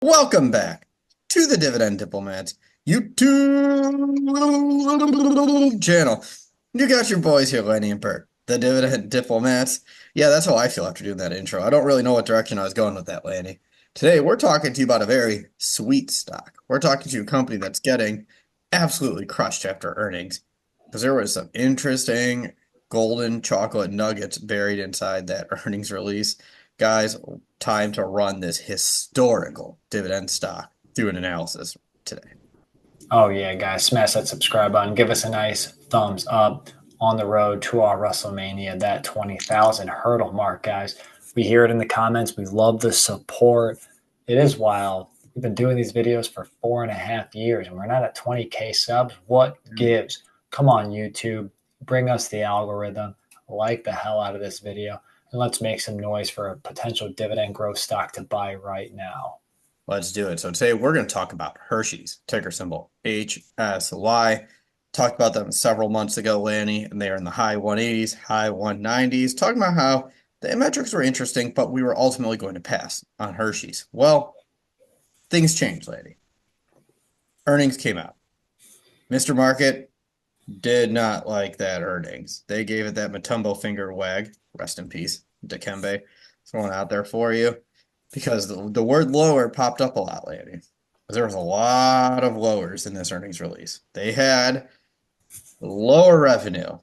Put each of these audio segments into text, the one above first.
Welcome back to the Dividend Diplomats YouTube channel. You got your boys here, Lenny and Bert, the Dividend Diplomats. Yeah, that's how I feel after doing that intro. I don't really know what direction I was going with that, Lanny. Today, we're talking to you about a very sweet stock. We're talking to you a company that's getting absolutely crushed after earnings because there was some interesting golden chocolate nuggets buried inside that earnings release. Guys, time to run this historical dividend stock through an analysis today. Oh yeah, guys, smash that subscribe button. Give us a nice thumbs up on the road to our WrestleMania, that 20,000 hurdle mark, guys. We hear it in the comments. We love the support. It is wild. We've been doing these videos for 4.5 years and we're not at 20K subs. What gives? Come on, YouTube. Bring us the algorithm. Like the hell out of this video. And let's make some noise for a potential dividend growth stock to buy right now. Let's do it. So today we're going to talk about Hershey's, ticker symbol HSY. Talked about them several months ago, Lanny, and they are in the high 180s, high 190s, talking about how the metrics were interesting, but we were ultimately going to pass on Hershey's. Well, things changed, Lanny. Earnings came out. Mr. Market did not like that earnings. They gave it that Matumbo finger wag. Rest in peace, Dikembe. Throwing out there for you. Because the word lower popped up a lot lately. There was a lot of lowers in this earnings release. They had lower revenue.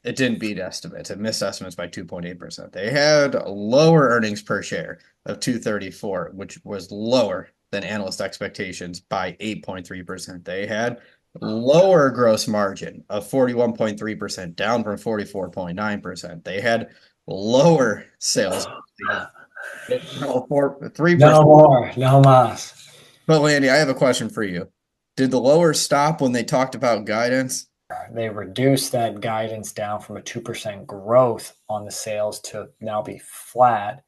It didn't beat estimates. It missed estimates by 2.8%. They had lower earnings per share of 234, which was lower than analyst expectations by 8.3%. They had lower gross margin of 41.3%, down from 44.9%. They had lower sales. No, 3%. No more, no más. But Landy, I have a question for you. Did the lower stop when they talked about guidance? They reduced that guidance down from a 2% growth on the sales to now be flat,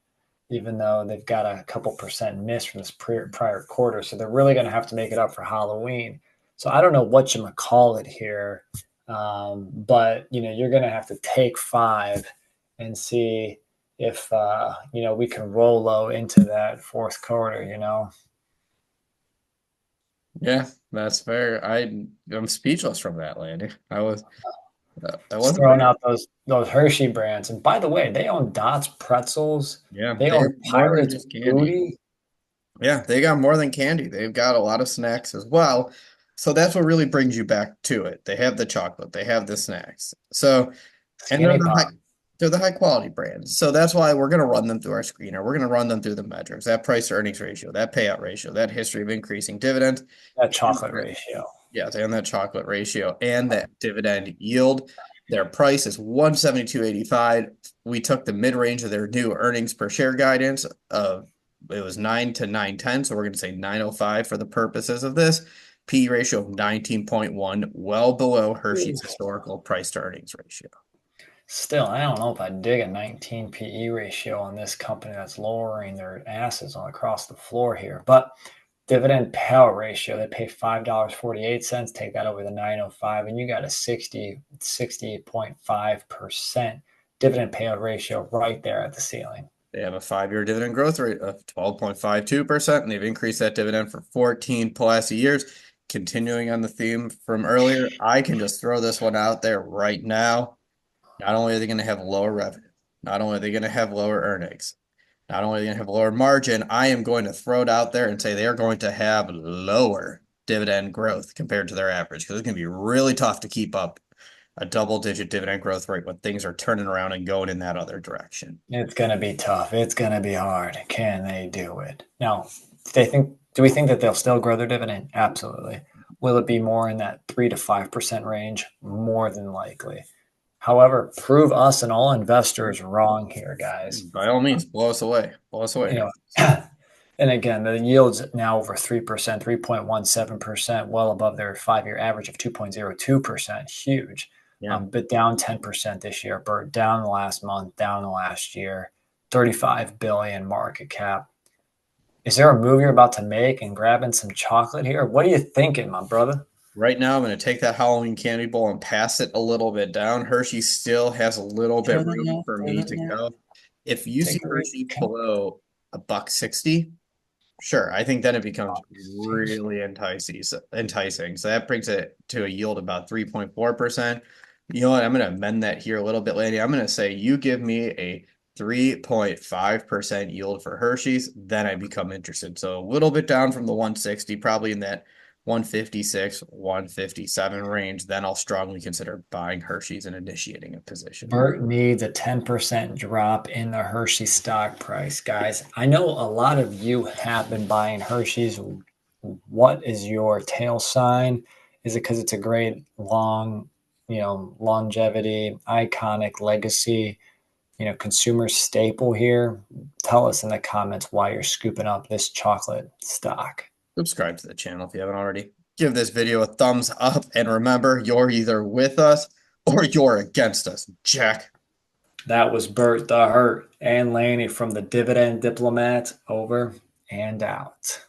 even though they've got a couple percent miss from this prior quarter. So they're really going to have to make it up for Halloween. So I don't know what you call it here, but you're going to have to take 5 and see if we can roll low into that fourth quarter. Yeah, that's fair. I'm speechless from that, Landy. I Just wasn't throwing ready. out those Hershey brands. And by the way, they own Dots Pretzels. Yeah, They they have own more than Pirates just candy. Booty. Yeah, they got more than candy. They've got a lot of snacks as well. So that's what really brings you back to it. They have the chocolate, they have the snacks. So, and Skinny Pop. they're the high quality brands. So that's why we're going to run them through our screener. We're going to run them through the metrics, that price to earnings ratio, that payout ratio, that history of increasing dividends. That chocolate ratio. Yes, and that chocolate ratio and that dividend yield. Their price is 172.85. We took the mid-range of their new earnings per share guidance of it was 9 to 910, so we're going to say 905 for the purposes of this. P ratio of 19.1, well below Hershey's historical price to earnings ratio. Still, I don't know if I dig a 19 PE ratio on this company that's lowering their asses on across the floor here. But dividend payout ratio, they pay $5.48, take that over the 905, and you got a 60.5% dividend payout ratio right there at the ceiling. They have a 5-year dividend growth rate of 12.52%, and they've increased that dividend for 14 plus years. Continuing on the theme from earlier, I can just throw this one out there right now. Not only are they going to have lower revenue, not only are they going to have lower earnings, not only are they going to have lower margin, I am going to throw it out there and say they are going to have lower dividend growth compared to their average because it's going to be really tough to keep up a double-digit dividend growth rate when things are turning around and going in that other direction. It's going to be tough. It's going to be hard. Can they do it? Now, do we think that they'll still grow their dividend? Absolutely. Will it be more in that 3 to 5% range? More than likely. However, prove us and all investors wrong here, guys. By all means, blow us away. Blow us away. You know, and again, the yield's now over 3%, 3.17%, well above their 5-year average of 2.02%. Huge. Yeah. But down 10% this year, Bert, down the last month, down the last year, 35 billion market cap. Is there a move you're about to make and grabbing some chocolate here? What are you thinking, my brother? Right now, I'm going to take that Halloween candy bowl and pass it a little bit down. Hershey still has a little bit room for me to go. If you see Take a Hershey risk. below $1.60, Sure. I think then it becomes Exchange. really enticing. So that brings it to a yield about 3.4%. You know what? I'm going to amend that here a little bit, lady. I'm going to say you give me a 3.5% yield for Hershey's, then I become interested. So a little bit down from the 160, probably in that 156, 157 range. Then I'll strongly consider buying Hershey's and initiating a position. Bert needs a 10% drop in the Hershey stock price, guys. I know a lot of you have been buying Hershey's. What is your tail sign? Is it because it's a great long, longevity, iconic legacy, consumer staple here? Tell us in the comments why you're scooping up this chocolate stock. Subscribe to the channel if you haven't already. Give this video a thumbs up, and remember, you're either with us or you're against us, Jack. That was Bert the Hurt and Laney from the Dividend Diplomat, over and out.